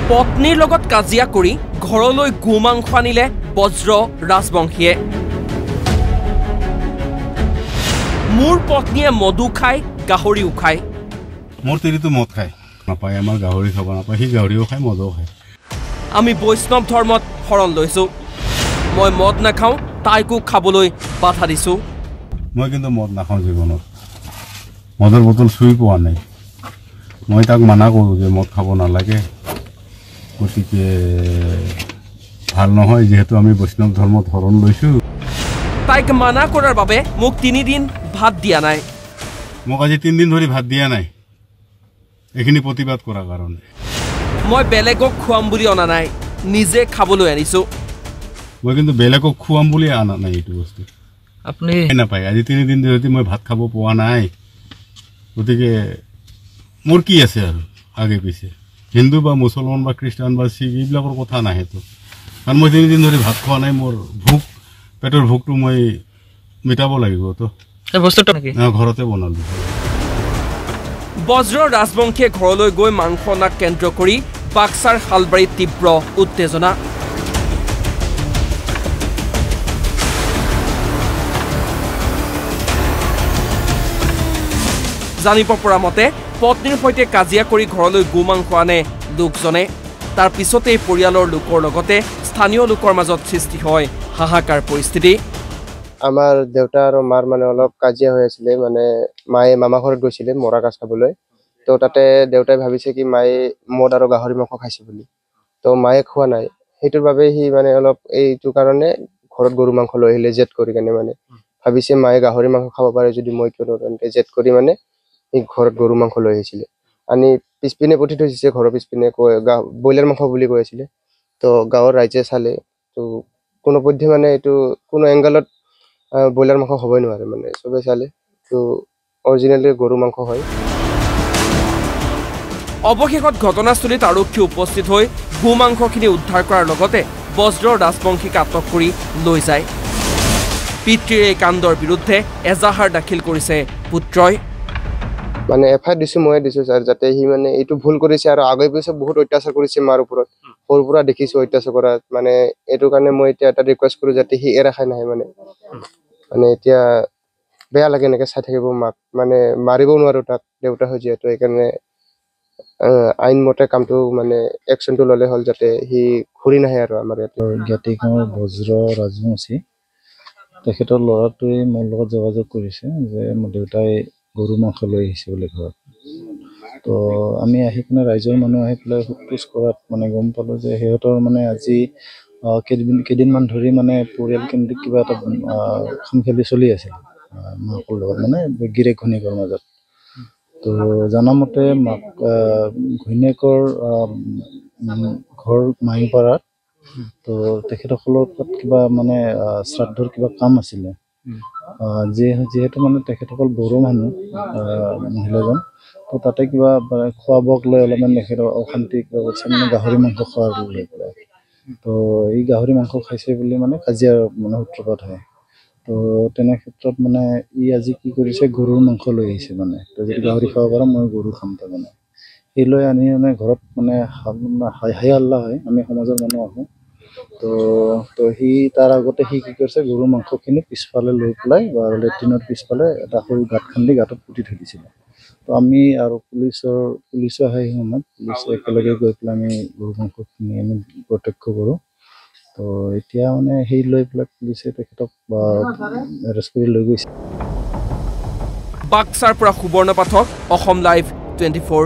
পত্নীৰ লগত কাজিয়া কৰি ঘৰলৈ গোমাংস আনিলে বজ্ৰ ৰাজবংশীয়ে। মোৰ পত্নীয়ে মদু খায়, গাহৰিও খায়। মোৰ তিৰিটো মদ খায় নাপায়, আমাৰ গাহৰি খাব নাপায়, সি গাহৰিও খায় মদও খায়। আমি বৈষ্ণৱ ধৰ্মত শৰণ লৈছোঁ। মই মদ নাখাওঁ, তাইকো খাবলৈ বাধা দিছোঁ। মই কিন্তু মদ নাখাওঁ জীৱনত, মদৰ বটল চুই পোৱা নাই। মই তাক মানা কৰোঁ যে মদ খাব নালাগে, গতিকে ভাল নহয়, যিহেতু আমি বৈষ্ণৱ ধৰ্মত শৰণ লৈছোঁ। তাইক মানা কৰাৰ বাবে মোক 3 দিন ভাত দিয়া নাই। মোক আজি 3 দিন ধৰি ভাত দিয়া নাই, এইখিনি প্ৰতিবাদ কৰাৰ কাৰণে। মই বেলেগক খুৱাম বুলি অনা নাই, নিজে খাবলৈ আনিছোঁ। মই কিন্তু বেলেগক খুৱাম বুলি অনা নাই, এইটো বস্তু আপুনি নাপায়। আজি 3 দিন ধৰি মই ভাত খাব পোৱা নাই, গতিকে মোৰ কি আছে আৰু আগে পিছে, হিন্দু বা মুছলমান বা খ্ৰীষ্টান বা শিখ এইবিলাকৰ কথা নাহেতো। কাৰণ মই 3 দিন ধৰি ভাত খোৱা নাই, মোৰ ভোক, পেটৰ ভোকটো মই মিটাব লাগিব। তো বস্তুটো ঘৰতে বনালোঁ। বজ্ৰ ৰাজবংশীয়ে ঘৰলৈ গৈ মাংস অনাক কেন্দ্ৰ কৰি বাক্সাৰ শালবাৰীত তীব্ৰ উত্তেজনা। জানিব পৰা মতে পত্নীৰ সৈতে কাজিয়া কৰি ঘৰলৈ গোমাংস আনে লোকজনে। তাৰ পিছতেই পৰিয়ালৰ লোকৰ লগতে স্থানীয় লোকৰ মাজত সৃষ্টি হয় হাহাকাৰ পৰিস্থিতি। আমাৰ দেউতা আৰু মাৰ মানে অলপ কাজিয়া হৈ আছিলে, মানে মায়ে মামা ঘৰত গৈছিলে মৰা কাজ খাবলৈ। তো তাতে দেউতাই ভাবিছে কি মায়ে মদ আৰু গাহৰি মাংস খাইছে বুলি, তো মায়ে খোৱা নাই। সেইটোৰ বাবে সি মানে অলপ এইটো কাৰণে ঘৰত গৰু মাংস লৈ আহিলে জেদ কৰি কেনে। মানে ভাবিছে মায়ে গাহৰি মাংস খাব পাৰে যদি মই কিয় নকৰোঁ, জেদ কৰি মানে সি ঘৰত গৰু মাংস লৈ আহিছিলে। আনি পিছপিনে পঠি থৈছে, ঘৰৰ পিছপিনে ব্ৰইলাৰ মাংস বুলি কৈ আছিলে। তো গাঁৱৰ ৰাইজে চালে, তো কোনোপধ্যে মানে এইটো কোনো এংগলত ব্ৰইলাৰ মাংস হ'বই নোৱাৰে, মানে চবে চালে তো অৰিজিনেলি গৰু মাংস হয়। অৱশেষত ঘটনাস্থলীত আৰক্ষী উপস্থিত হৈ গোমাংসখিনি উদ্ধাৰ কৰাৰ লগতে বজ্ৰ ৰাজবংশীক আটক কৰি লৈ যায়। পিতৃৰ এই কাণ্ডৰ বিৰুদ্ধে এজাহাৰ দাখিল কৰিছে পুত্ৰই। মানে এফআইআৰ দিছোঁ, ময়ে দিছোঁ ছাৰ, যাতে সি মানে এইটো ভুল কৰিছে আৰু আগে পিছে বহুত অত্যাচাৰ কৰিছে মাৰ ওপৰত। সৰুৰ পৰা দেখিছোঁ অত্যাচাৰ কৰা, মানে এইটো কাৰণে মই এতিয়া এটা ৰিকুৱেষ্ট কৰোঁ যাতে সি এৰা খাই নাহে। মানে এতিয়া বেয়া লাগে এনেকৈ চাই থাকিব মাক, মানে মাৰিবও নোৱাৰোঁ তাক, দেউতা হয় যিহেতু। সেইকাৰণে আইনমতে কামটো মানে একশ্যনটো ল'লে হ'ল, যাতে সি ঘূৰি নাহে আৰু আমাৰ ইয়াতে। জ্ঞাতি গাঁৱৰ বজ্ৰ ৰাজবংশী, তেখেতৰ ল'ৰাটোৱে মোৰ লগত যোগাযোগ কৰিছে যে মোৰ দেউতাই গৰু মাংস লৈ আহিছে বুলি ঘৰত। তো আমি আহি কিনে ৰাইজৰ মানুহ আহি পেলাই সোধ-পোছ কৰাত মানে গম পালোঁ যে সিহঁতৰ মানে আজি কেইদিনমান ধৰি মানে পৰিয়ালকেন্দ্ৰিক কিবা এটা খামখেলি চলি আছিল মাকৰ লগত, মানে গিৰেক ঘৈণীয়েকৰ মাজত। তো জনামতে মাক ঘৈণীয়েকৰ ঘৰ মাহিপাৰাত, তো তেখেতসকলৰ তাত কিবা মানে শ্ৰাদ্ধৰ কিবা কাম আছিলে। যিহেতু মানে তেখেতসকল বড়ো মানুহ, মহিলাজন, তো তাতে কিবা খোৱা বোৱাক লৈ অলপমান তেখেতৰ অশান্তি কিবা কৰিছে, মানে গাহৰি মাংস খোৱাৰ লৈ পেলাই। তো এই গাহৰি মাংস খাইছে বুলি মানে কাজিয়াৰ মানে সূত্ৰপাত হয়। তো তেনে ক্ষেত্ৰত মানে ই আজি কি কৰিছে, গৰুৰ মাংস লৈ আহিছে। মানে তো যদি গাহৰি খাব পাৰা মই গৰু খাম, তাৰ মানে সেই লৈ আনি মানে ঘৰত মানে হাই হাল্লা হয়, আমি সমাজৰ মানুহ আহোঁ। তো সি তাৰ আগতে সি কি কৰিছে, গৰু মাংসখিনি পিছফালে লৈ পেলাই বা লেট্ৰিনৰ পিছফালে এটা সৰু গাঁত খান্দি গাঁতত পুতি থৈ দিছিলে। তো আমি আৰু পুলিচো আহে, সেই সময়ত পুলিচ একেলগে গৈ পেলাই আমি গৰু মাংসখিনি আমি প্ৰত্যক্ষ কৰোঁ। তো এতিয়া মানে সেই লৈ পেলাই পুলিচে তেখেতক এৰেষ্ট কৰি লৈ গৈছে। বাক্সাৰ পৰা সুবৰ্ণ পাঠক, অসম লাইভ 24।